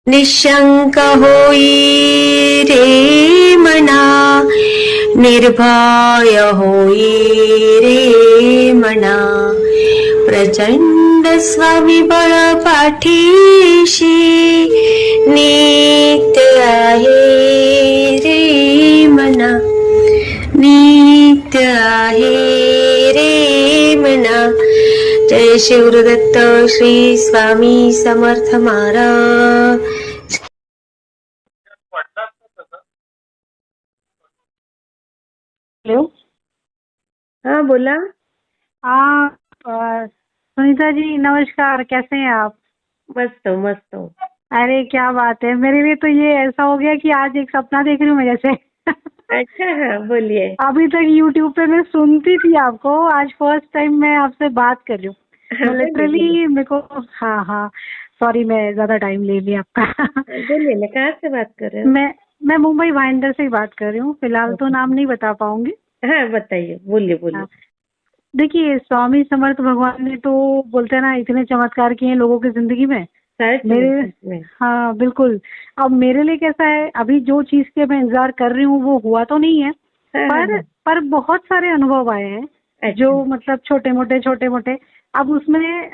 निशंक होई रे मना, निर्भय होई रे मना, प्रचंड स्वविबळ पाठीशी नित्य आहे रे मना, नित्य आहे रे मना. जय शिवदत्त श्री स्वामी समर्थ महाराज. हेलो. हाँ बोला. हाँ सुनीता जी नमस्कार, कैसे हैं आप? मस्त मस्त. अरे क्या बात है, मेरे लिए तो ये ऐसा हो गया कि आज एक सपना देख रही हूँ मैं जैसे. अच्छा हाँ बोलिए. अभी तक YouTube पे मैं सुनती थी आपको, आज फर्स्ट टाइम मैं आपसे बात कर रही हूँ. मैं बोलिए लिटरली मेरे को हाँ सॉरी मैं ज्यादा टाइम ले लिया आपका. बोलिए ना, कहाँ से बात कर रहे हो? मैं मुंबई भाईंदर से ही बात कर रही हूँ. फिलहाल तो नाम नहीं बता पाऊंगी. हाँ बताइए, बोलिए बोलिए. हाँ. देखिए स्वामी समर्थ भगवान ने तो बोलते हैं ना इतने चमत्कार किए हैं लोगों की जिंदगी में. मेरे सच में. हाँ बिल्कुल. अब मेरे लिए कैसा है, अभी जो चीज के मैं इंतजार कर रही हूँ वो हुआ तो नहीं है, हाँ, पर बहुत सारे अनुभव आए हैं. अच्छा. जो मतलब छोटे मोटे. अब उसमें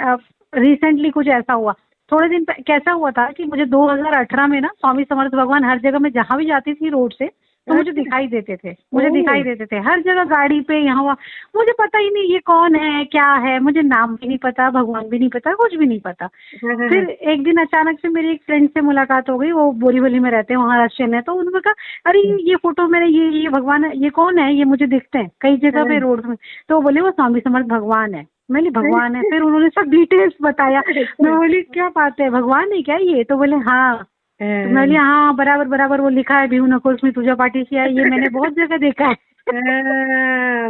रिसेंटली कुछ ऐसा हुआ. थोड़े दिन कैसा हुआ था कि मुझे 2018 में ना स्वामी समर्थ भगवान हर जगह मैं जहाँ भी जाती थी रोड से तो मुझे अच्छा. दिखाई देते थे. हर जगह गाड़ी पे यहाँ वहाँ. मुझे पता ही नहीं ये कौन है क्या है, मुझे नाम भी नहीं पता, भगवान भी नहीं पता, कुछ भी नहीं पता. हाँ, फिर एक दिन अचानक से मेरी एक फ्रेंड से मुलाकात हो गई, वो बोरीवली में रहते हैं, महाराष्ट्र में. तो उन्होंने कहा अरे ये फोटो मेरे ये भगवान है, ये कौन है, ये मुझे दिखते हैं कई जगह पे रोड में. तो बोले वो स्वामी समर्थ भगवान है. मैं बोली भगवान है? फिर उन्होंने सब डिटेल्स बताया. मैं बोली क्या बात है, भगवान है क्या ये? तो बोले हाँ. तो मैं बोली हाँ बराबर वो लिखा है, भिऊ नकोस मी तुझ्या पाठीशी आहे, ये मैंने बहुत जगह देखा है.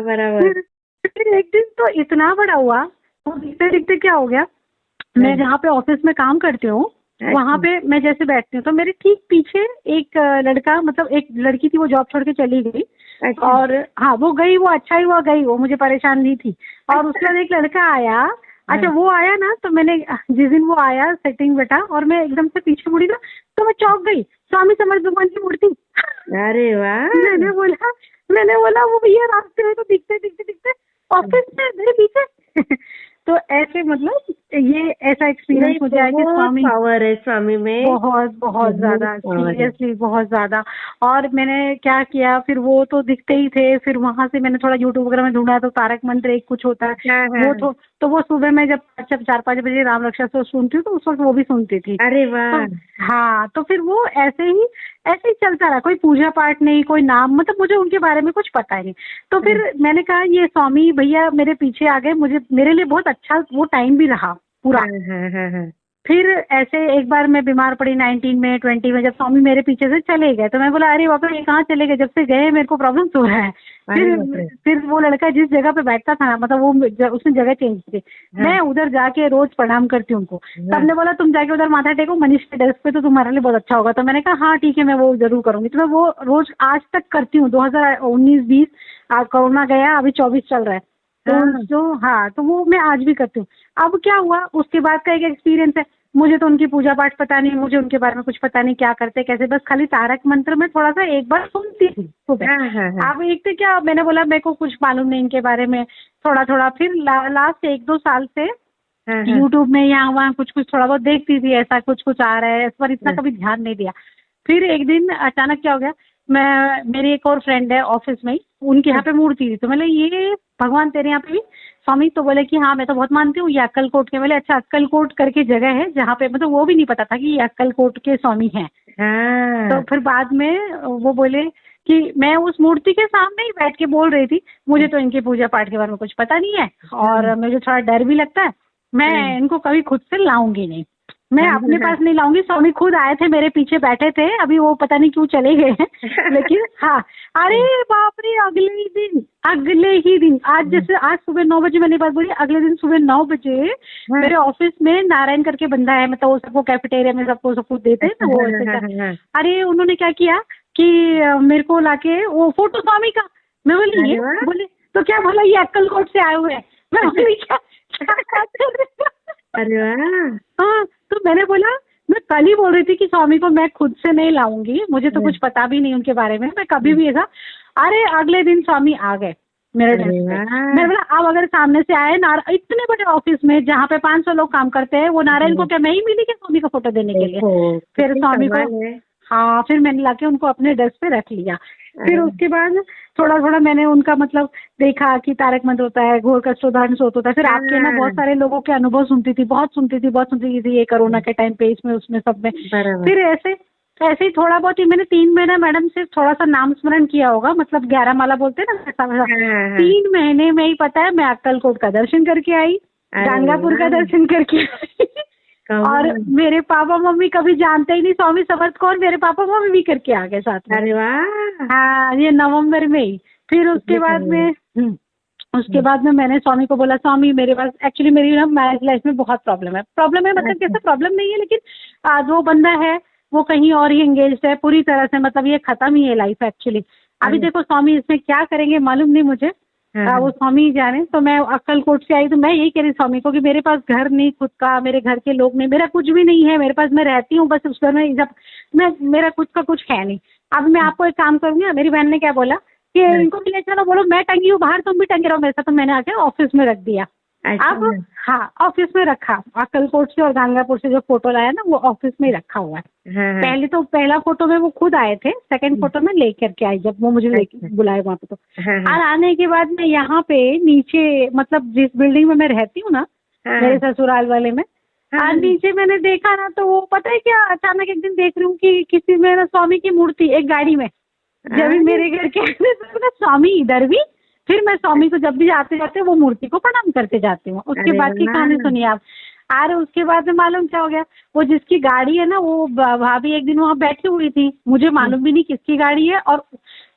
बराबर. फिर एक दिन तो इतना बड़ा हुआ, तो दिखते दिखते क्या हो गया, मैं जहाँ पे ऑफिस में काम करती हूँ वहाँ पे मैं जैसे बैठती हूँ तो मेरे ठीक पीछे एक लड़का, मतलब एक लड़की थी, वो जॉब छोड़ के चली गई. अच्छा. और हाँ वो गई, वो अच्छा ही हुआ गई, वो मुझे परेशान नहीं थी. और उसके बाद एक लड़का आया. अच्छा वो आया ना, तो मैंने जिस दिन वो आया सेटिंग बेटा, और मैं एकदम से पीछे मुड़ी ना तो मैं चौंक गई. स्वामी समर्थ भगवान की मूर्ति. अरे वाह. मैंने बोला वो भैया रास्ते में तो दिखते ऑफिस में मेरे पीछे. तो ऐसे मतलब ये ऐसा एक्सपीरियंस मुझे आया कि स्वामी पावर है स्वामी में. बहुत ज्यादा, सीरियसली बहुत ज्यादा. और मैंने क्या किया, फिर वो तो दिखते ही थे, फिर वहां से मैंने थोड़ा यूट्यूब वगैरह में ढूंढा तो तारक मंत्र एक कुछ होता है वो तो वो सुबह में जब 4-5 बजे राम रक्षा से सुनती हूँ तो उस वक्त वो भी सुनती थी. अरे वाह. तो हाँ तो फिर वो ऐसे ही चलता रहा, कोई पूजा पाठ नहीं, कोई नाम, मतलब मुझे उनके बारे में कुछ पता ही नहीं. तो फिर मैंने कहा ये स्वामी भैया मेरे पीछे आ गए, मेरे लिए बहुत अच्छा वो टाइम भी रहा पूरा. फिर ऐसे एक बार मैं बीमार पड़ी 19 में 20 में, जब स्वामी मेरे पीछे से चले गए तो मैं बोला अरे बाबा ये कहाँ चले गए, जब से गए मेरे को प्रॉब्लम हो रहा है. फिर वो लड़का जिस जगह पे बैठता था ना, मतलब वो उसने जगह चेंज की. मैं उधर जाके रोज प्रणाम करती हूँ उनको. तब ने बोला तुम जाके उधर माथा टेको मनीष के डेस्क पे, तो तुम्हारे लिए बहुत अच्छा होगा. तो मैंने कहा हाँ ठीक है मैं वो जरूर करूंगी. तो मैं वो रोज आज तक करती हूँ. 2019-20 कोरोना गया, अभी 24 चल रहा है. तो वो मैं आज भी करती हूँ. अब क्या हुआ उसके बाद का एक एक्सपीरियंस है. मुझे तो उनकी पूजा पाठ पता नहीं, मुझे उनके बारे में कुछ पता नहीं क्या करते कैसे, बस खाली तारक मंत्र में थोड़ा सा एक बार सुनती थी सुबह. अब एक तो क्या मैंने बोला मेरे को कुछ मालूम नहीं इनके बारे में, थोड़ा फिर लास्ट 1-2 साल से यूट्यूब में यहाँ वहाँ कुछ थोड़ा बहुत देखती थी, ऐसा कुछ आ रहा है, इस पर इतना कभी ध्यान नहीं दिया. फिर एक दिन अचानक क्या हो गया, मेरी एक और फ्रेंड है ऑफिस में ही, उनके यहाँ पे मूर्ति थी. तो मैंने ये भगवान तेरे यहाँ पे भी स्वामी, तो बोले कि हाँ मैं तो बहुत मानती हूँ, ये अक्कलकोट के. बोले अच्छा अक्कलकोट करके जगह है जहाँ पे, मतलब वो भी नहीं पता था कि ये अक्कलकोट के स्वामी हैं. तो फिर बाद में वो बोले कि मैं उस मूर्ति के सामने ही बैठ के बोल रही थी, मुझे तो इनकी पूजा पाठ के बारे में कुछ पता नहीं है और मुझे थोड़ा डर भी लगता है, मैं इनको कभी खुद से लाऊंगी नहीं, मैं अपने पास नहीं लाऊंगी. स्वामी खुद आए थे मेरे पीछे बैठे थे, अभी वो पता नहीं क्यों चले गए हैं. लेकिन हाँ अरे बाप रे अगले ही दिन आज जैसे आज सुबह 9 बजे मैंने बात बोली, अगले दिन सुबह 9 बजे मेरे ऑफिस में नारायण करके बंदा है, मतलब वो सबको कैफेटेरिया में सबको सब कुछ देते हैं ना वो ऐसे. अरे उन्होंने क्या किया कि मेरे को लाके वो फोटो स्वामी का, मैं बोली ये बोले तो क्या बोला ये अक्कलकोट से आए हुए हैं. मैं बोली क्या. अरे वाह. हाँ तो मैंने बोला मैं कल ही बोल रही थी कि स्वामी को मैं खुद से नहीं लाऊंगी, मुझे तो हाँ। कुछ पता भी नहीं उनके बारे में, मैं कभी भी ऐसा। अरे अगले दिन स्वामी आ गए मेरे अरे डेस्क पे। वाह। मैं बोला अब अगर सामने से आए इतने बड़े ऑफिस में जहाँ पे 500 लोग काम करते हैं, वो नारायण को क्या मैं ही मिली क्या स्वामी का फोटो देने के लिए? देखो फिर कितनी स्वामी को, कमाल है। हाँ, फिर मैंने लाके उनको अपने डेस्क पे रख लिया। फिर अरे उसके बाद थोड़ा थोड़ा मैंने उनका मतलब देखा कि तारक मंत्र होता है, घोर कष्टोदाहरण सोत होता है। फिर आपके ना बहुत हाँ, सारे लोगों के अनुभव सुनती थी, बहुत सुनती थी ये कोरोना के टाइम पे, इसमें उसमें सब में। बराबर। फिर ऐसे ऐसे ही थोड़ा बहुत ही मैंने 3 महीना मैडम से थोड़ा सा नाम स्मरण किया होगा, मतलब 11 माला बोलते हैं ना वैसा वैसा। हाँ, हाँ। 3 महीने में ही पता है मैं अक्कलकोट का दर्शन करके आई, अरे गंगापुर का वाह। दर्शन करके आई। और कमाल। मेरे पापा मम्मी कभी जानते ही नहीं स्वामी समर्थ कौन, मेरे पापा मम्मी भी करके आ गए साथ में। अरे वाह। हाँ, ये नवंबर में ही। फिर उसके कितनी बाद कमाल। में उसके बाद में मैंने स्वामी को बोला, स्वामी मेरे पास एक्चुअली मेरी ना मैरिज लाइफ में बहुत प्रॉब्लम है मतलब अच्छा। कैसे प्रॉब्लम नहीं है, लेकिन आज वो बंदा है वो कहीं और ही एंगेज्ड है पूरी तरह से, मतलब ये खत्म ही है लाइफ एक्चुअली। अभी अरे। देखो स्वामी इसमें क्या करेंगे मालूम नहीं मुझे, हाँ, वो स्वामी ही जाने। तो मैं अक्कलकोट से आई तो मैं यही कह रही स्वामी को कि मेरे पास घर नहीं खुद का, मेरे घर के लोग नहीं, मेरा कुछ भी नहीं है मेरे पास, मैं रहती हूँ बस उस घर में, जब मैं मेरा खुद का कुछ है नहीं। अब मैं आपको एक काम करूंगी, मेरी बहन ने क्या बोला कि हाँ। इनको भी ले चलो, बोलो मैं टंगी हूँ बाहर, तुम भी टंगे रहो मेरे साथ। तो मैंने आके ऑफिस में रख दिया। अब अच्छा। हाँ, ऑफिस में रखा, अक्कलकोट से और गंगापुर से जो फोटो लाया ना वो ऑफिस में ही रखा हुआ है। हाँ, हाँ। पहले तो पहला फोटो में वो खुद आए थे, सेकंड फोटो में लेकर के आई जब वो मुझे अच्छा। बुलाए वहाँ पे। तो हाँ, हाँ। और आने के बाद में यहाँ पे नीचे मतलब जिस बिल्डिंग में मैं रहती हूँ ना, हाँ, मेरे हाँ। ससुराल वाले में, हाँ, और नीचे मैंने देखा ना तो वो पता है क्या, अचानक एक दिन देख रही हूँ कि किसी में ना स्वामी की मूर्ति एक गाड़ी में, जब भी अरे। मेरे घर के आगे तो मैंने स्वामी इधर भी। फिर मैं स्वामी को जब भी आते जाते वो मूर्ति को प्रणाम करते जाती हूँ। उसके अरे बाद की कहानी वाह। सुनिए आप। अरे उसके बाद में मालूम क्या हो गया, वो जिसकी गाड़ी है ना वो भाभी एक दिन वहाँ बैठी हुई थी, मुझे मालूम भी नहीं किसकी गाड़ी है, और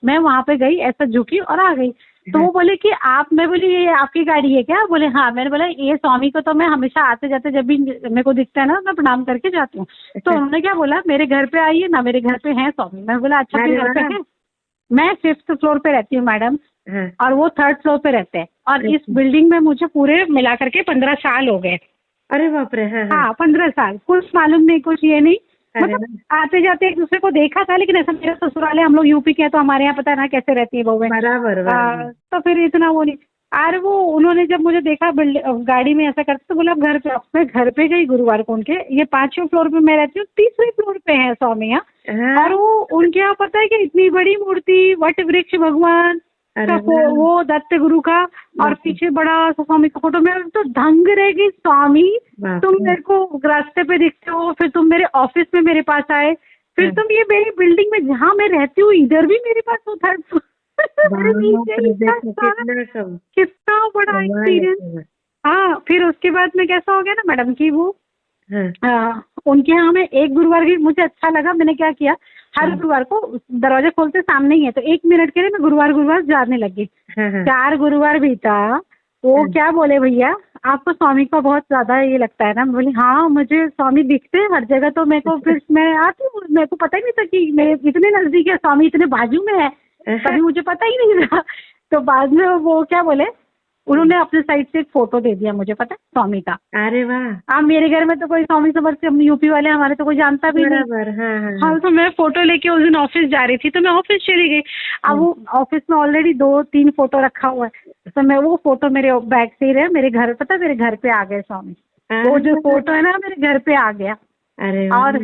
मैं वहाँ पे गई ऐसा झुकी और आ गई। तो वो बोले कि आप, मैं बोली ये आपकी गाड़ी है क्या? बोले हाँ। मैंने बोला ये स्वामी को तो मैं हमेशा आते जाते जब भी मेरे को दिखता है ना मैं प्रणाम करके जाती हूँ। तो उन्होंने क्या बोला, मेरे घर पे आइए ना, मेरे घर पे है स्वामी। मैं बोला अच्छा अरे फिर घर पे वाह। है। मैं 5th फ्लोर पे रहती हूँ मैडम, हाँ। और वो 3rd फ्लोर पे रहते हैं, और इस अच्छा। बिल्डिंग में मुझे पूरे मिला करके 15 साल हो गए। अरे बाप रे। हाँ, हाँ। हाँ 15 साल, कुछ मालूम नहीं कुछ ये नहीं, अरे मतलब वाह। आते जाते एक दूसरे को देखा था, लेकिन ऐसा मेरा ससुराल है, हम लोग यूपी के हैं तो हमारे यहाँ पता है ना कैसे रहती है बहुएं। बराबर बराबर। तो फिर इतना वो नहीं। अरे वो उन्होंने जब मुझे देखा गाड़ी में ऐसा करते तो बोला घर पे, मैं घर पे गई गुरुवार को उनके, ये 5वें फ्लोर पे मैं रहती हूँ, 3रे फ्लोर पे है स्वामी यहाँ। हाँ। और वो उनके यहाँ पता है कि इतनी बड़ी मूर्ति, वट वृक्ष भगवान अरे का वाह। वो दत्त गुरु का, और पीछे बड़ा सा स्वामी का फोटो। मैं तो दंग रह गई, स्वामी बाप तुम रे। मेरे को रास्ते पे दिखते हो, फिर तुम मेरे ऑफिस में मेरे पास आए, फिर हाँ। तुम ये मेरी बिल्डिंग में जहाँ मैं रहती हूँ इधर भी मेरे पास हो, 3rd फ्लोर मेरे बाप नीचे रे, इतना देखो सारा, कितना कम। कितना बड़ा कमाल है, एक्सपीरियंस। कमाल। हाँ, फिर उसके बाद में कैसा हो गया ना मैडम कि वो हाँ, उनके यहाँ में एक गुरुवार भी मुझे अच्छा लगा। मैंने क्या किया, हर हाँ, गुरुवार को दरवाजा खोलते सामने ही है, तो 1 मिनट के लिए मैं गुरुवार जाने लगी। हाँ, हाँ। 4 गुरुवार बीता, वो हाँ। क्या बोले, भैया आपको स्वामी का बहुत ज्यादा ये लगता है ना? मैं बोली हाँ मुझे स्वामी दिखते हैं हर जगह, तो मेरे को फिर मैं आती हूँ, मेरे को पता ही नहीं था कि मेरे इतने नजदीक है स्वामी, इतने बाजू में है, कभी मुझे पता ही नहीं था। तो बाद में वो क्या बोले, उन्होंने अपने साइड से एक फोटो दे दिया मुझे, पता है स्वामी का। अरे वाह। अब मेरे घर में तो कोई स्वामी समझ से, हम यूपी वाले हमारे तो कोई जानता भी नहीं। बराबर। हाँ, हाँ, हाँ, तो मैं फोटो लेके उस दिन ऑफिस जा रही थी, तो मैं ऑफिस चली गई। अब वो ऑफिस में ऑलरेडी 2-3 फोटो रखा हुआ है, तो मैं वो फोटो मेरे बैग से ही रहे, मेरे घर, पता मेरे घर पे आ गए स्वामी। वो जो फोटो है ना मेरे घर पे आ गया। अरे और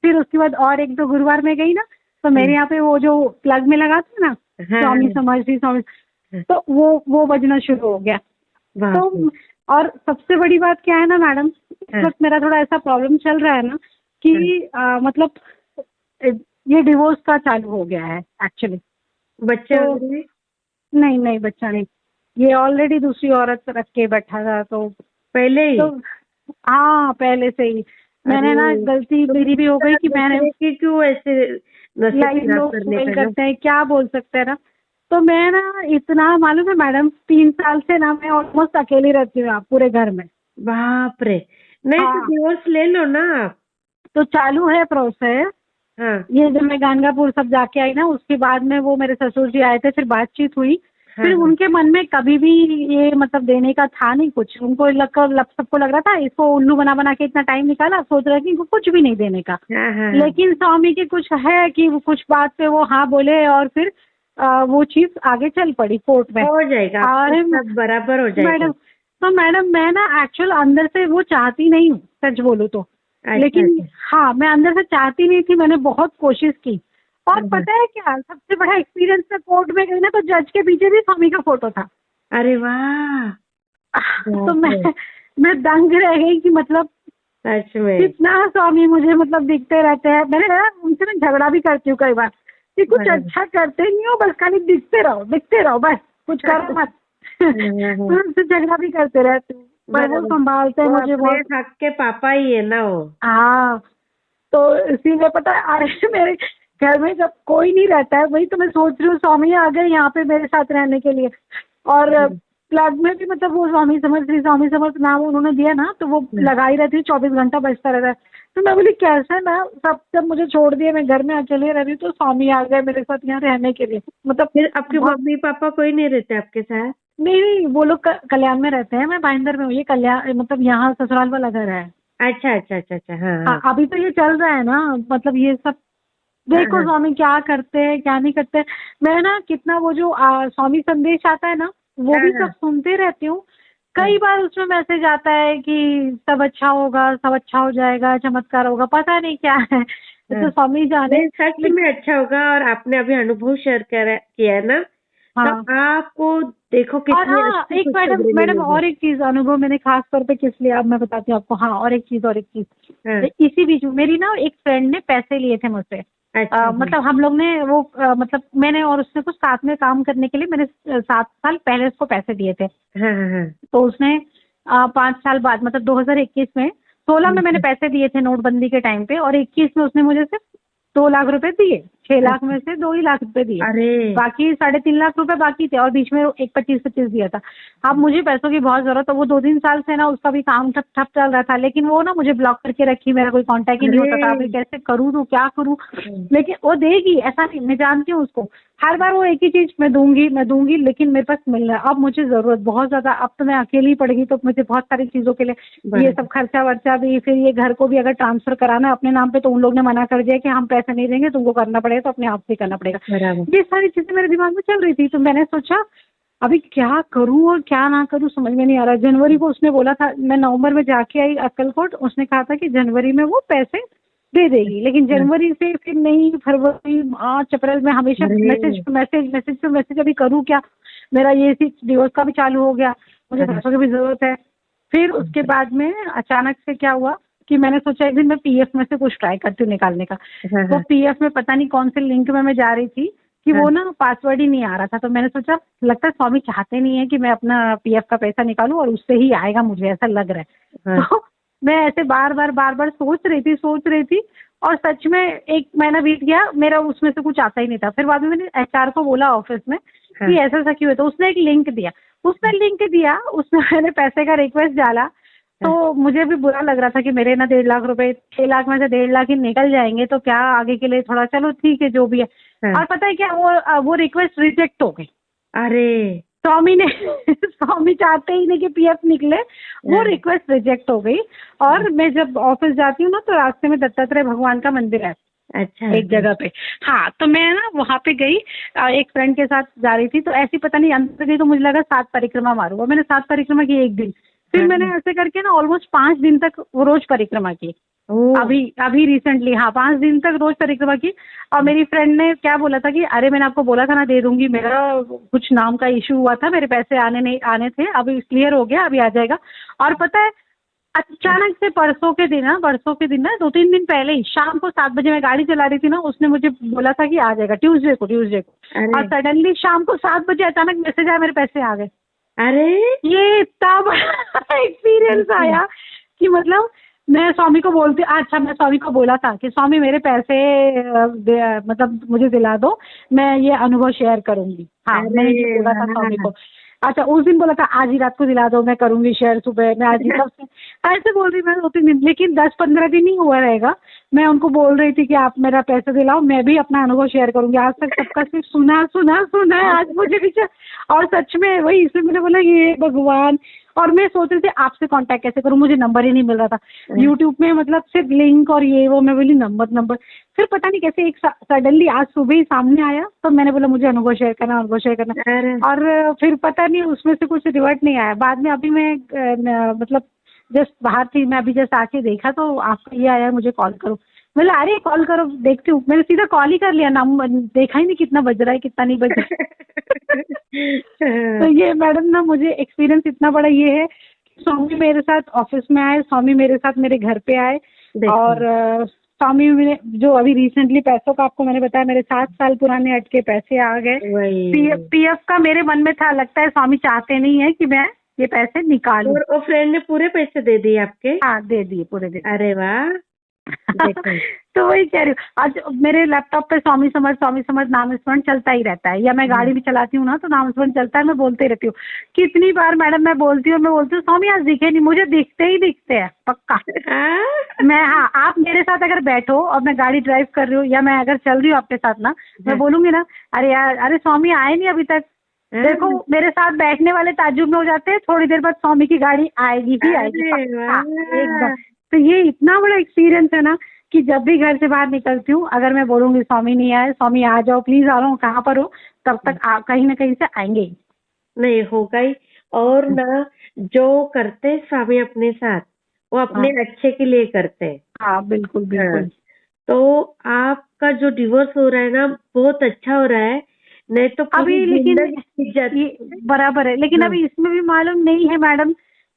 फिर उसके बाद और 1-2 गुरुवार में गई ना, तो मेरे यहाँ पे वो जो प्लग में लगाते ना हाँ, स्वामी समझ सी स्वामी, तो वो बजना शुरू हो गया। तो और सबसे बड़ी बात क्या है ना मैडम, इस वक्त मेरा थोड़ा ऐसा प्रॉब्लम चल रहा है ना कि मतलब ये डिवोर्स का चालू हो गया है एक्चुअली। बच्चा तो नहीं बच्चा नहीं, ये ऑलरेडी दूसरी औरत रख के बैठा था, तो पहले ही। तो हाँ पहले से ही मैंने ना गलती मेरी भी हो गई कि मैंने कि क्यों ऐसे नसीब लोग करने फेल का। करते हैं, क्या बोल सकते हैं ना। तो मैं ना इतना मालूम है मैडम, 3 साल से ना मैं ऑलमोस्ट अकेली रहती हूँ पूरे घर में। बाप रे। नहीं तो डिवोर्स ले लो ना आप। तो चालू है प्रोसेस। हाँ, ये जब मैं गंगापुर सब जाके आई ना, उसके बाद में वो मेरे ससुर जी आए थे, फिर बातचीत हुई, फिर उनके मन में कभी भी ये मतलब देने का था नहीं कुछ, उनको सबको लग रहा था इसको उल्लू बना बना के इतना टाइम निकाला, सोच रहे कि इनको कुछ भी नहीं देने का। लेकिन स्वामी की कुछ है कि कुछ बात पे वो हाँ बोले और फिर वो चीज आगे चल पड़ी कोर्ट में। हो जाएगा, सब बराबर हो जाएगा मैडम। तो मैडम मैं ना एक्चुअल अंदर से वो चाहती नहीं हूँ, सच बोलूं तो। लेकिन हाँ, मैं अंदर से चाहती नहीं थी, मैंने बहुत कोशिश की। और पता है क्या सबसे बड़ा एक्सपीरियंस था, कोर्ट में गई ना तो जज के पीछे भी स्वामी का फोटो था। अरे वाह। तो मैं दंग रह गई कि मतलब सच में कितना स्वामी मुझे मतलब दिखते रहते हैं। मैंने उनसे मैं झगड़ा भी करती हूँ कई बार कि कुछ अच्छा करते नहीं हो, बस खाली दिखते रहो बस, कुछ करो मत। उनसे झगड़ा भी करते रहती हूँ, पर वो संभालते हैं मुझे बहुत। हक के पापा ही है ना वो। हाँ, तो इसीलिए पता है अरे मेरे घर में जब कोई नहीं रहता है, वही तो मैं सोच रही हूँ स्वामी आ गए यहाँ पे मेरे साथ रहने के लिए। और प्लग में भी मतलब वो स्वामी समर्थ नाम उन्होंने दिया ना, तो वो लगा ही रहती है, 24 घंटा बजता रहता है। तो मैं बोली कैसे ना, सब जब मुझे छोड़ दिए, मैं घर में अकेले रह रही हूँ, तो स्वामी आ गए मेरे साथ यहाँ रहने के लिए। मतलब फिर आपके मम्मी पापा कोई नहीं रहते आपके साथ? नहीं, वो लोग कल्याण में रहते हैं, मैं भाईंदर में हूँ। ये कल्याण मतलब यहाँ ससुराल वाला घर है। अच्छा। हाँ। अभी तो ये चल रहा है ना, मतलब ये सब देखो स्वामी क्या करते हैं क्या नहीं करते। मैं ना कितना वो जो स्वामी संदेश आता है ना, वो भी सब सुनते रहती हूँ। कई बार उसमें मैसेज आता है कि सब अच्छा होगा, सब अच्छा हो जाएगा, चमत्कार होगा, पता नहीं क्या है। तो स्वामी जाने सच में अच्छा होगा। और आपने अभी अनुभव शेयर किया है ना, तो आपको देखो कितनी एक मैडम और एक चीज अनुभव मैंने खास तौर पे किस लिए, अब मैं बताती हूँ आपको। हाँ, और एक चीज इसी बीच मेरी ना एक फ्रेंड ने पैसे लिए थे मुझसे। मतलब हम लोग ने वो मतलब मैंने और उसने कुछ साथ में काम करने के लिए मैंने 7 साल पहले उसको पैसे दिए थे। तो उसने 5 साल बाद मतलब 2021 में 16 में मैंने पैसे दिए थे नोटबंदी के टाइम पे, और 21 में उसने मुझे सिर्फ 2 लाख रुपए दिए। 6 लाख में से 2 ही लाख रुपए दिए, बाकी 3.5 लाख रुपए बाकी थे, और बीच में एक 25-25 दिया था। अब मुझे पैसों की बहुत जरूरत है, वो 2-3 साल से ना उसका भी काम ठप चल रहा था, लेकिन वो ना मुझे ब्लॉक करके रखी, मेरा कोई कांटेक्ट ही नहीं होता था। अभी कैसे करूँ तो क्या करूँ, लेकिन वो देगी, ऐसा नहीं, मैं जानती हूँ उसको। हर बार वो एक ही चीज मैं दूंगी, लेकिन मेरे पास मिल रहा है। अब मुझे जरूरत बहुत ज्यादा, अब तो मैं अकेली पड़ गई, तो मुझे बहुत सारी चीजों के लिए ये सब खर्चा वर्चा भी, फिर ये घर को भी अगर ट्रांसफर कराना है अपने नाम पे, तो उन लोग ने मना कर दिया कि हम पैसे नहीं देंगे, तुमको करना पड़ेगा, तो अपने आप से करना पड़ेगा। ये सारी चीजें मेरे दिमाग में चल रही थी, तो मैंने सोचा अभी क्या करूं और क्या ना करूं, समझ में नहीं आ रहा। जनवरी को उसने बोला था, मैं नवंबर में जाके आई अक्कलकोट, उसने कहा था कि जनवरी में वो पैसे दे देगी, लेकिन जनवरी से फिर नहीं, फरवरी, मार्च, अप्रैल में हमेशा मैसेज। अभी करूँ क्या, मेरा ये डिवोर्स का भी चालू हो गया, मुझे पैसों की भी जरूरत है। फिर उसके बाद में अचानक से क्या हुआ कि मैंने सोचा एक दिन मैं पीएफ में से कुछ ट्राई करती हूँ निकालने का। तो पीएफ में पता नहीं कौन से लिंक में मैं जा रही थी कि वो ना पासवर्ड ही नहीं आ रहा था। तो मैंने सोचा लगता है स्वामी चाहते नहीं है कि मैं अपना पीएफ का पैसा निकालूं, और उससे ही आएगा, मुझे ऐसा लग रहा है। तो मैं ऐसे बार बार सोच रही थी, और सच में 1 महीना बीत गया, मेरा उसमें से कुछ आता ही नहीं था। फिर बाद में मैंने एचआर को बोला ऑफिस में कि ऐसा क्यों है, तो उसने एक लिंक दिया, उसमें मैंने पैसे का रिक्वेस्ट डाला। तो मुझे भी बुरा लग रहा था कि मेरे ना 1.5 लाख रुपए, 6 लाख में से 1.5 लाख ही निकल जाएंगे, तो क्या आगे के लिए थोड़ा चलो ठीक है जो भी है। और पता है क्या, वो रिक्वेस्ट रिजेक्ट हो गई। अरे स्वामी चाहते ही नहीं कि पीएफ निकले, वो रिक्वेस्ट रिजेक्ट हो गई। और मैं जब ऑफिस जाती हूँ ना, तो रास्ते में दत्तात्रेय भगवान का मंदिर है एक जगह पे। हाँ, तो मैं ना वहाँ पे गई, एक फ्रेंड के साथ जा रही थी, तो ऐसी पता नहीं अंदर गई, तो मुझे लगा 7 परिक्रमा मारूंगा। मैंने 7 परिक्रमा की एक दिन, फिर मैंने ऐसे करके ना ऑलमोस्ट 5 दिन तक वो रोज परिक्रमा की। अभी रिसेंटली 5 दिन तक रोज परिक्रमा की। और मेरी फ्रेंड ने क्या बोला था कि अरे मैंने आपको बोला था ना दे दूंगी, मेरा कुछ नाम का इशू हुआ था, मेरे पैसे आने थे, अभी क्लियर हो गया, अभी आ जाएगा। और पता है अचानक से परसों के दिन ना 2-3 दिन पहले ही शाम को 7 बजे मैं गाड़ी चला रही थी ना, उसने मुझे बोला था कि आ जाएगा ट्यूसडे को। और सडनली शाम को 7 बजे अचानक मैसेज आया, मेरे पैसे आ गए। अरे ये इतना बड़ा एक्सपीरियंस आया कि मतलब मैं स्वामी को बोलती, अच्छा मैं स्वामी को बोला था कि स्वामी मेरे पैसे मतलब मुझे दिला दो, मैं ये अनुभव शेयर करूंगी। हाँ, मैंने ये बोला था स्वामी को। अच्छा उस दिन बोला था आज ही रात को दिला दो, मैं करूंगी शेयर सुबह, मैं आज ही तब से ऐसे बोल रही मैं 2-3 दिन, लेकिन 10-15 दिन ही हुआ रहेगा। मैं उनको बोल रही थी कि आप मेरा पैसा दिलाओ, मैं भी अपना अनुभव शेयर करूंगी। आज तक सबका सिर्फ सुना सुना सुना है, आज मुझे भी और सच में वही, इसलिए मैंने बोला ये भगवान। और मैं सोच रही थी आपसे कांटेक्ट कैसे करूं, मुझे नंबर ही नहीं मिल रहा था यूट्यूब में, मतलब सिर्फ लिंक और ये वो, मैं बोली नंबर। फिर पता नहीं कैसे एक सडनली आज सुबह ही सामने आया, तो मैंने बोला मुझे अनुभव शेयर करना। और फिर पता नहीं उसमें से कुछ रिवर्ट नहीं आया। बाद में अभी मैं मतलब जस्ट बाहर थी, मैं अभी जस्ट आके देखा तो आपका ये आया मुझे कॉल करो। बोला अरे कॉल करो, देखती हूँ। मैंने सीधा कॉल ही कर लिया, नाम देखा ही नहीं कितना बज रहा है कितना नहीं बज रहा है। तो ये मैडम ना मुझे एक्सपीरियंस इतना बड़ा ये है कि स्वामी मेरे साथ ऑफिस में आए, स्वामी मेरे साथ मेरे घर पे आए, और स्वामी में जो अभी रिसेंटली पैसों का आपको मैंने बताया, मेरे 7 साल पुराने अटके पैसे आ गए। पीएफ का मेरे मन में था, लगता है स्वामी चाहते नहीं है कि मैं ये पैसे निकालूं। और फ्रेंड ने पूरे पैसे दे दिए आपके? हाँ दे दिए, पूरे दे दिए। अरे वाह। तो वही कह रही हूँ, आज मेरे लैपटॉप पे स्वामी समझ नाम स्मरण चलता ही रहता है, या मैं गाड़ी भी चलाती हूँ ना तो नाम स्मरण चलता है, मैं बोलते रहती हूँ। कितनी बार मैडम मैं बोलती हूँ स्वामी आज दिखे नहीं, मुझे दिखते ही दिखते हैं पक्का। मैं हाँ, आप मेरे साथ अगर बैठो और मैं गाड़ी ड्राइव कर रही हूँ या मैं अगर चल रही हूँ आपके साथ ना, मैं बोलूंगी ना अरे यार, अरे स्वामी आए नहीं अभी तक। देखो मेरे साथ बैठने वाले ताज्जुब में हो जाते हैं, थोड़ी देर बाद स्वामी की गाड़ी आएगी ही आएगी एकदम। तो ये इतना बड़ा एक्सपीरियंस है ना कि जब भी घर से बाहर निकलती हूँ, अगर मैं बोलूंगी स्वामी नहीं आए, स्वामी आ जाओ प्लीज, आ रहा हूँ, कहाँ पर हो, तब तक कहीं ना कहीं से आएंगे ही। नहीं होगा ही। और ना जो करते हैं स्वामी अपने साथ, वो अपने अच्छे के लिए करते हैं। हाँ बिल्कुल बिल्कुल। तो आपका जो डिवोर्स हो रहा है ना, बहुत अच्छा हो रहा है, नहीं तो अभी लेकिन बराबर है, लेकिन अभी इसमें भी मालूम नहीं है मैडम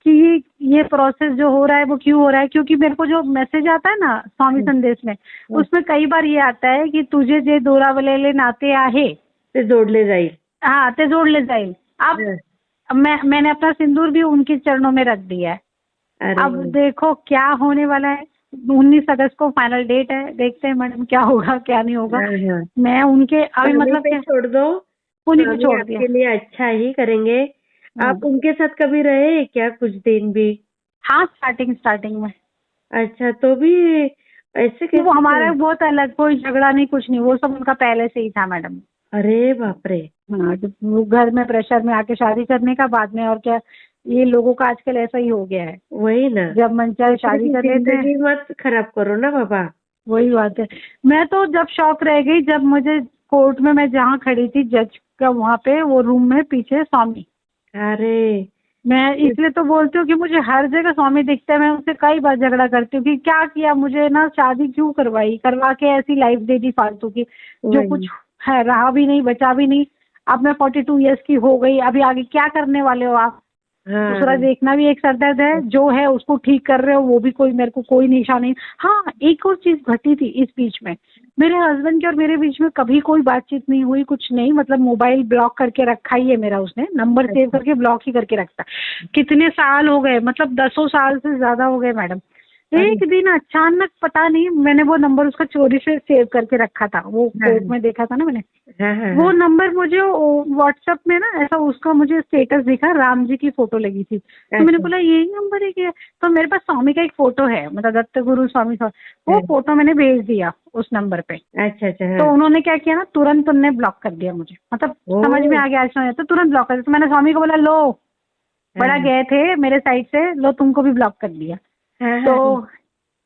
कि ये प्रोसेस जो हो रहा है वो क्यों हो रहा है, क्योंकि मेरे को जो मैसेज आता है ना स्वामी संदेश में, उसमें कई बार ये आता है कि तुझे जे दोरावलेले नाते आहे ते जोडले जाईल। हाँ ते जोडले जाईल। अब मैंने अपना सिंदूर भी उनके चरणों में रख दिया है। अब देखो क्या होने वाला है। 19 अगस्त को फाइनल डेट है, देखते हैं मैडम क्या होगा क्या नहीं होगा। मैं उनके अभी मतलब छोड़ दो, उन्हीं को छोड़ दिया। आपके लिए अच्छा ही करेंगे। आप उनके साथ कभी रहे क्या कुछ दिन भी? हाँ स्टार्टिंग में। अच्छा, तो भी ऐसे कैसे? वो हमारा बहुत अलग, कोई झगड़ा नहीं कुछ नहीं, वो सब उनका पहले से ही था मैडम। अरे बाप रे। हाँ, वो घर में प्रेशर में आके शादी करने का, बाद में और क्या, ये लोगों का आजकल ऐसा ही हो गया है। वही ना, जब मन चाहे शादी कर लेते हैं। मत खराब करो ना बाबा। वही बात है। मैं तो जब शॉक रह गई, जब मुझे कोर्ट में, मैं जहाँ खड़ी थी जज का वहाँ पे वो रूम में पीछे स्वामी। अरे मैं इसलिए तो बोलती हूँ कि मुझे हर जगह स्वामी दिखता है। मैं उनसे कई बार झगड़ा करती हूँ कि क्या किया मुझे ना, शादी क्यों करवा के ऐसी लाइफ दे दी फालतू की, जो कुछ है रहा भी नहीं बचा भी नहीं। अब मैं 42 इयर्स की हो गई, अभी आगे क्या करने वाले हो आप? दूसरा देखना भी एक सरदर्द है, जो है उसको ठीक कर रहे हो वो भी कोई, मेरे को कोई निशान नहीं। हाँ एक और चीज घटी थी इस बीच में, मेरे हस्बैंड के और मेरे बीच में कभी कोई बातचीत नहीं हुई, कुछ नहीं, मतलब मोबाइल ब्लॉक करके रखा ही है मेरा, उसने नंबर सेव करके ब्लॉक ही करके रखता। कितने साल हो गए, मतलब 10 साल से ज्यादा हो गए मैडम। एक दिन अचानक पता नहीं, मैंने वो नंबर उसका चोरी से सेव करके रखा था, वो कोर्ट में देखा था ना मैंने। वो नंबर मुझे व्हाट्सएप में ना ऐसा उसका मुझे स्टेटस दिखा, राम जी की फोटो लगी थी। तो मैंने बोला यही नंबर है क्या? तो मेरे पास स्वामी का एक फोटो है, मतलब दत्त गुरु स्वामी, वो फोटो मैंने भेज दिया उस नंबर पे। अच्छा। तो उन्होंने क्या किया ना, तुरंत उन्होंने ब्लॉक कर दिया मुझे, मतलब समझ में आ गया आज तो तुरंत ब्लॉक कर दिया। तो मैंने स्वामी को बोला लो, बड़ा गए थे मेरे साइड से, लो तुमको भी ब्लॉक कर दिया। तो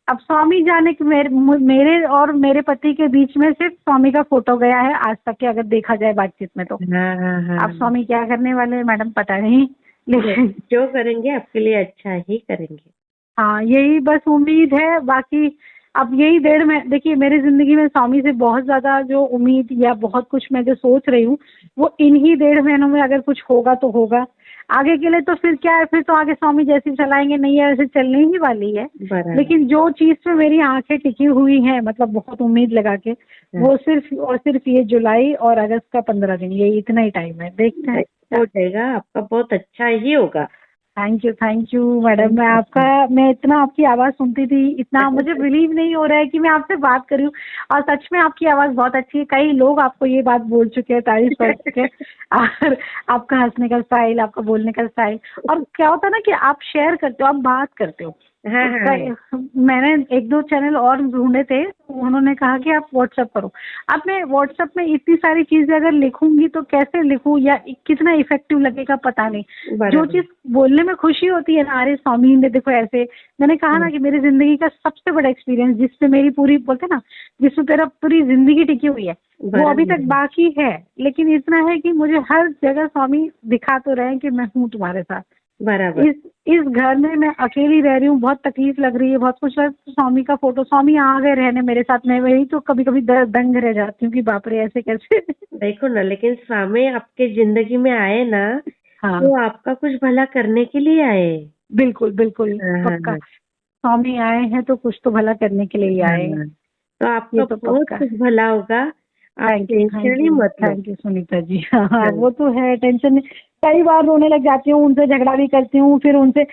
अब स्वामी जाने कि मेरे और मेरे पति के बीच में सिर्फ स्वामी का फोटो गया है आज तक के, अगर देखा जाए बातचीत में तो। अब स्वामी क्या करने वाले हैं मैडम पता नहीं, लेकिन जो करेंगे आपके लिए अच्छा ही करेंगे। हाँ यही बस उम्मीद है। बाकी अब यही 1.5 महीने, देखिए मेरी जिंदगी में स्वामी से बहुत ज्यादा जो उम्मीद या बहुत कुछ मैं जो सोच रही हूँ, वो इन्हीं 1.5 महीनों में अगर कुछ होगा तो होगा। आगे के लिए तो फिर क्या है, फिर तो आगे स्वामी जैसे चलाएंगे, नहीं है वैसे चलने ही वाली है। लेकिन जो चीज पे मेरी आंखें टिकी हुई हैं, मतलब बहुत उम्मीद लगा के, वो सिर्फ और सिर्फ ये जुलाई और अगस्त का 15 दिन, ये इतना ही टाइम है, देखते हैं हो जाएगा आपका, बहुत अच्छा ही होगा। Thank you madam. मैं इतना आपकी आवाज़ सुनती थी, इतना मुझे बिलीव नहीं हो रहा है कि मैं आपसे बात कर रही हूँ। और सच में आपकी आवाज़ बहुत अच्छी है। कई लोग आपको ये बात बोल चुके हैं, तारीफ कर चुके हैं। और आपका हंसने का स्टाइल, आपका बोलने का स्टाइल, और क्या होता है ना कि आप शेयर करते हो, आप बात करते हो। हाँ हाँ मैंने एक दो चैनल और ढूंढे थे, तो उन्होंने कहा कि आप व्हाट्सएप करो। अब मैं व्हाट्सएप में इतनी सारी चीजें अगर लिखूंगी तो कैसे लिखूं, या कितना इफेक्टिव लगेगा पता नहीं। जो बराबर। चीज बोलने में खुशी होती है ना, अरे स्वामी ने देखो ऐसे, मैंने कहा ना कि मेरी जिंदगी का सबसे बड़ा एक्सपीरियंस, जिसपे मेरी पूरी, बोलते ना, जिसपे तेरा पूरी जिंदगी टिकी हुई है, वो अभी तक बराबर बाकी है। लेकिन इतना है कि मुझे हर जगह स्वामी दिखा तो रहे हैं कि मैं हूँ तुम्हारे साथ। बराबर। इस घर में मैं अकेली रह रही हूँ, बहुत तकलीफ लग रही है, बहुत कुछ लग, स्वामी का फोटो, स्वामी आ गए रहने मेरे साथ, मैं वही तो कभी कभी दंग रह जाती हूँ कि बाप रे ऐसे कैसे। देखो ना, लेकिन स्वामी आपके जिंदगी में आए ना, हाँ, तो आपका कुछ भला करने के लिए आए। बिल्कुल बिल्कुल, हाँ हाँ पक्का। हाँ स्वामी आए हैं तो कुछ तो भला करने के लिए ही आए हैं। हाँ। तो ये आपका तो बहुत पक्का। कुछ भला होगा। आप टेंशन ही मत लो। Thank you Sunita ji. हाँ हाँ, हाँ वो तो है, टेंशन। कई बार रोने लग जाती हूँ, उनसे झगड़ा भी करती हूँ, फिर उनसे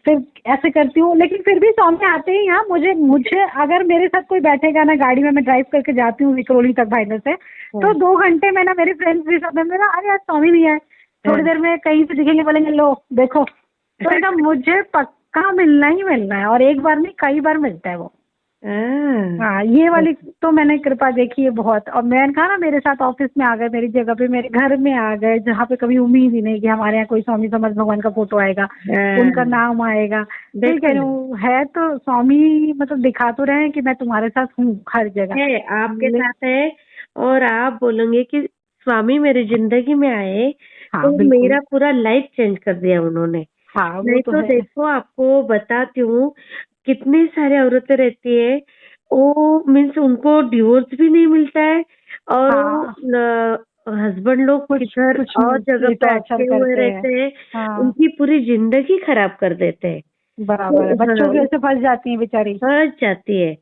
फिर ऐसे करती हूँ, लेकिन फिर भी सामने आते ही। हाँ, मुझे मुझे अगर मेरे साथ कोई बैठेगा ना गाड़ी में, मैं ड्राइव करके जाती हूँ विक्रोली तक भाईदर से, तो हाँ 2 घंटे में ना मेरे फ्रेंड्स भी सब मेरा, अरे आज स्वामी नहीं आए, हाँ थोड़ी देर में कहीं से दिखेंगे, बोलेंगे लो देखो। तो एकदम मुझे पक्का मिलना ही मिलना है, और एक बार नहीं कई बार मिलता है वो। हाँ। हाँ, ये वाली तो मैंने कृपा देखी है बहुत। और मैंने कहा ना, मेरे साथ ऑफिस में आ गए, मेरी जगह पे, मेरे घर में आ गए, जहाँ पे कभी उम्मीद ही नहीं कि हमारे यहाँ कोई स्वामी समर्थ भगवान का फोटो आएगा, उनका हाँ, नाम आएगा। तो ये कह देखो रही ना, हूँ, है तो स्वामी, मतलब दिखा तो रहे हैं कि मैं तुम्हारे साथ हूँ हर जगह। है आपके ले, साथ है। और आप बोलोगे कि स्वामी मेरी जिंदगी में आए, हाँ तो बिल्कुल। मेरा पूरा लाइफ चेंज कर दिया उन्होंने। हाँ, वो नहीं तो तो है। देखो, आपको बताती हूँ, कितनी सारी औरतें रहती है, वो मीन्स उनको डिवोर्स भी नहीं मिलता है, और हाँ, वो हस्बैंड लोग कुछ किधर कुछ और जगह ये पे टॉर्चर अटके हुए करते हैं। रहते हैं, हाँ, उनकी पूरी जिंदगी खराब कर देते हैं। बराबर है, तो बच्चों हाँ, की वजह से फंस जाती है बेचारी। फंस जाती है।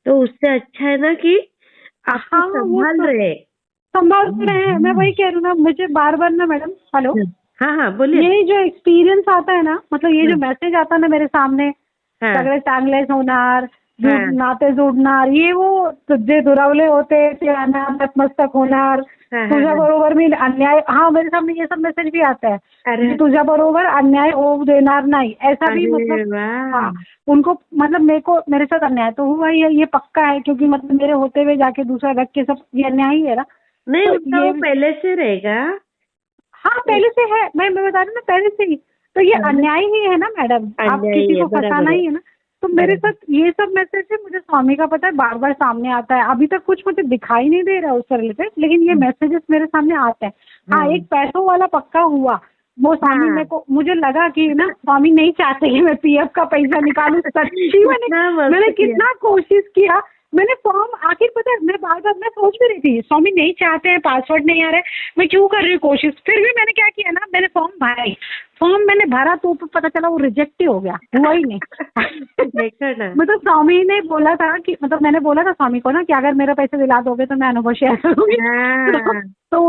तो उससे अच्छा है ना कि आपको हाँ, वो संभाल तो रहे। संभाल तो रहे हैं। मैं वही कह रही हूँ ना, मुझे बार बार ना मैडम, हेलो, हाँ हाँ बोलिए ना। यही जो एक्सपीरियन्स आता है ना, मतलब ये जो मैसेज आता है ना मेरे सामने, हाँ सगळे चांगलेच होणार, हाँ नाते जुडणार, ये वो जे दुरावले होते ते नतमस्तक होणार, हाँ हाँ तुझ्या हाँ। बरोबर मी अन्याय, हाँ मेरे सामने ये सब मैसेज भी आता है, अरे मी तुझ्या बरोबर अन्याय होऊ देणार नहीं, ऐसा भी अरे मतलब। वाह। हाँ, उनको मतलब मेरे साथ अन्याय तो हुआ ही है, ये पक्का है, क्योंकि मतलब मेरे होते हुए जाके दूसरा रख के सब, ये अन्याय ही है ना। नहीं, तो उनका ये वो पहले से रहेगा। हाँ, पहले से है, मैं बता रही हूँ ना, पहले से ही। तो ये हाँ, अन्याय ही है ना मैडम, आप अन्यायी किसी है, को बराबर फंसाना है। ही है ना। तो मेरे बराबर। साथ ये सब मैसेज है, मुझे स्वामी का पता है, बार बार सामने आता है। अभी तक कुछ मुझे दिखाई नहीं दे रहा है उससे रिलेटेड, लेकिन ये मैसेजेस मेरे सामने आते हैं। हाँ, हाँ एक पैसों वाला पक्का हुआ, वो स्वामी हाँ। मेरे को, मुझे लगा कि ना स्वामी नहीं चाहते कि मैं पीएफ का पैसा निकालूं। सच्ची मैंने कितना मस्त मैंने किया। कितना कोशिश किया। मैंने फॉर्म, आखिर पता है, मैं बार बार मैं सोच भी रही थी, स्वामी नहीं चाहते हैं, पासवर्ड नहीं आ रहा है, मैं क्यों कर रही हूँ कोशिश। फिर भी मैंने क्या किया ना, मैंने फॉर्म भरा ही। फॉर्म मैंने भरा तो पता चला वो रिजेक्ट ही हो गया, हुआ ही नहीं। देखो ना। मतलब स्वामी ने बोला था कि, मतलब मैंने बोला था स्वामी को ना कि अगर मेरा पैसे दिला दोगे तो मैं अनुभव शेयर करूंगी। हाँ तो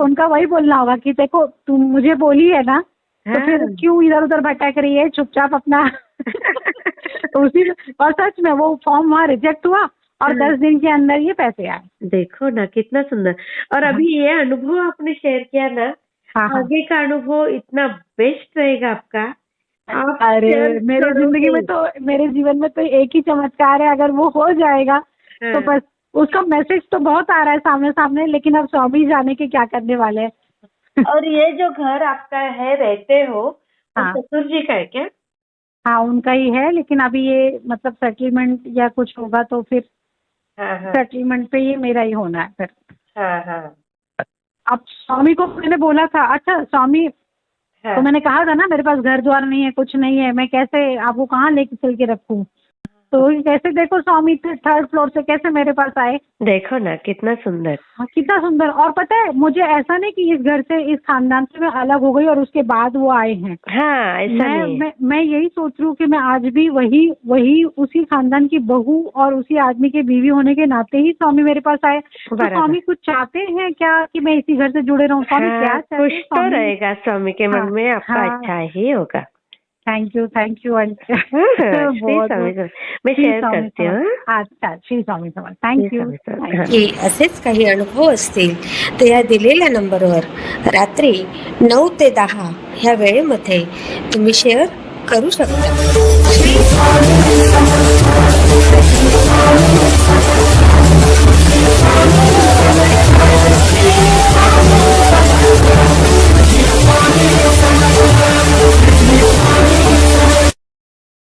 उनका वही बोलना होगा कि देखो तुम मुझे बोली है ना, तो फिर हाँ। क्यों इधर उधर भटक रही है, चुपचाप अपना। तो उसी, और सच में वो फॉर्म वहाँ रिजेक्ट हुआ, और 10 दिन के अंदर ये पैसे आए। देखो ना कितना सुंदर। और हाँ अभी ये अनुभव आपने शेयर किया ना, हाँ हाँ। आगे का अनुभव इतना बेस्ट रहेगा आपका। आप शेयर अरे करोगे। मेरे जीवन में तो एक ही चमत्कार है, अगर वो हो जाएगा तो हाँ। बस। उसका मैसेज तो बहुत आ रहा है सामने सामने, लेकिन अब स्वामी जाने के क्या करने वाले हैं। और ये जो घर आपका है, रहते हो, वो हाँ ससुर जी का है क्या? हाँ, उनका ही है, लेकिन अभी ये मतलब सेटलमेंट या कुछ होगा तो फिर हाँ हाँ सेटलमेंट पे ये मेरा ही होना है फिर। हाँ हाँ अब स्वामी को मैंने बोला था, अच्छा स्वामी, तो हाँ मैंने कहा था ना मेरे पास घर द्वार नहीं है, कुछ नहीं है, मैं कैसे आपको कहाँ लेके चल के रखूँ। तो कैसे देखो स्वामी थर्ड फ्लोर से कैसे मेरे पास आए। देखो ना कितना सुंदर। हाँ, कितना सुंदर। और पता है मुझे ऐसा नहीं कि इस घर से इस खानदान से मैं अलग हो गई और उसके बाद वो आए हैं। हाँ, ऐसा नहीं है। मैं यही सोच रही हूँ कि मैं आज भी वही उसी खानदान की बहू और उसी आदमी की बीवी होने के नाते ही स्वामी मेरे पास आए। तो बराबर। स्वामी कुछ चाहते हैं क्या कि मैं इसी घर से जुड़े रहूं? स्वामी क्या हाँ, चाहते कुछ हैं तो स्वामी? रहेगा स्वामी के मन हाँ, में, आपका हाँ। अच्छा ही होगा। Thank you aunty. हाँ, श्री बहुत स्वामी समर्थ। मैं श्री शेअर स्वामी करते समर्थ। हूँ। अच्छा, श्री स्वामी समर्थ। Shri thank you. स्वामी समर्थ। हाँ. की असेच काही अनुभव असतील तर या दिलेल्या नंबरवर रात्री 9 ते 10 ह्या वेळेमध्ये तुम्ही शेअर करू शकता.